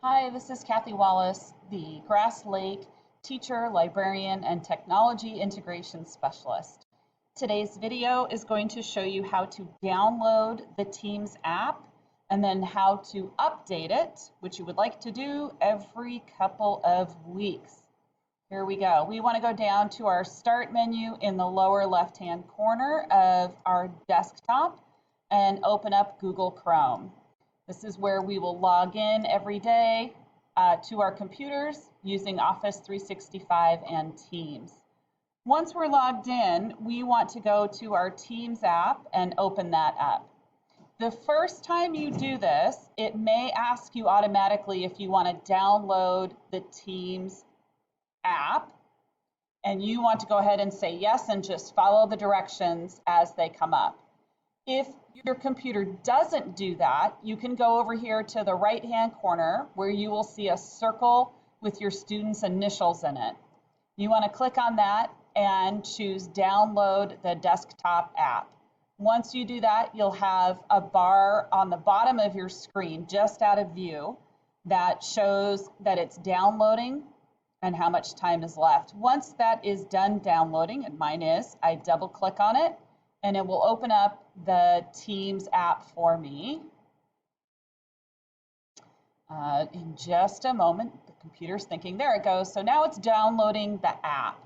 Hi, this is Kathy Wallace, the Grass Lake teacher, librarian, and technology integration specialist. Today's video is going to show you how to download the Teams app and then how to update it, which you would like to do every couple of weeks. Here we go. We want to go down to our Start menu in the lower left-hand corner of our desktop and open up Google Chrome. This is where we will log in every day to our computers using Office 365 and Teams. Once we're logged in, we want to go to our Teams app and open that up. The first time you do this, it may ask you automatically if you want to download the Teams app, and you want to go ahead and say yes and just follow the directions as they come up. If your computer doesn't do that, you can go over here to the right-hand corner where you will see a circle with your student's initials in it. You want to click on that and choose Download the Desktop app. Once you do that, you'll have a bar on the bottom of your screen, just out of view, that shows that it's downloading and how much time is left. Once that is done downloading, and mine is, I double-click on it, and it will open up the Teams app for me. In just a moment, the computer's thinking, there it goes. So now it's downloading the app,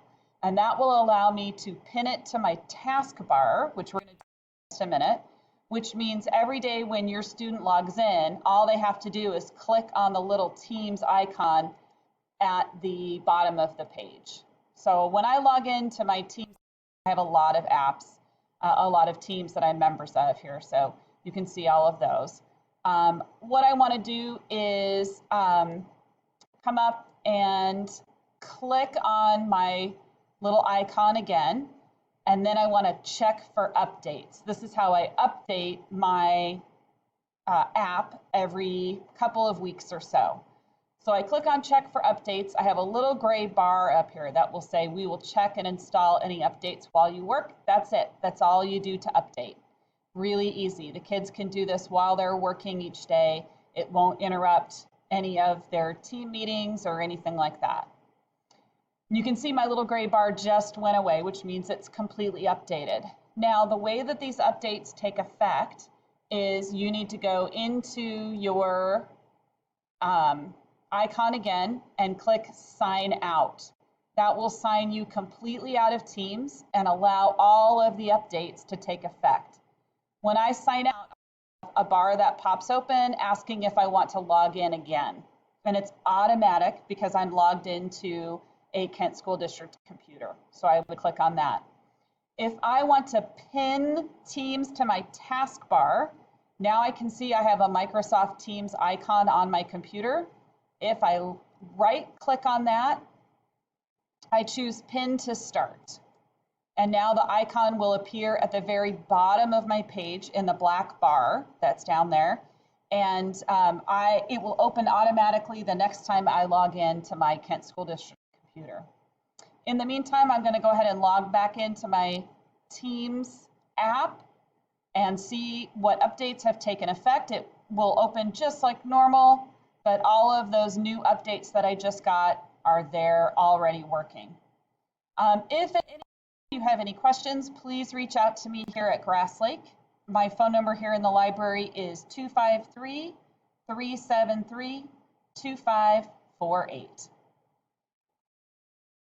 and that will allow me to pin it to my taskbar, which we're going to do in just a minute, which means every day when your student logs in, all they have to do is click on the little Teams icon at the bottom of the page. So when I log into my Teams, I have a lot of apps, a lot of teams that I'm members of here, so you can see all of those. What I want to do is come up and click on my little icon again, and then I want to check for updates. This is how I update my app every couple of weeks or so. So I click on check for updates. I have a little gray bar up here that will say we will check and install any updates while you work. That's it. That's all you do to update. Really easy. The kids can do this while they're working each day. It won't interrupt any of their team meetings or anything like that. You can see my little gray bar just went away, which means it's completely updated. Now, the way that these updates take effect is you need to go into your icon again and click sign out. That will sign you completely out of Teams and allow all of the updates to take effect. When I sign out, a bar that pops open asking if I want to log in again. And it's automatic because I'm logged into a Kent School District computer. So I would click on that. If I want to pin Teams to my taskbar, now I can see I have a Microsoft Teams icon on my computer. If I right-click on that, I choose Pin to Start. And now the icon will appear at the very bottom of my page in the black bar that's down there. And it will open automatically the next time I log in to my Kent School District computer. In the meantime, I'm going to go ahead and log back into my Teams app and see what updates have taken effect. It will open just like normal, but all of those new updates that I just got are there already working. If at any time you have any questions, please reach out to me here at Grass Lake. My phone number here in the library is 253-373-2548.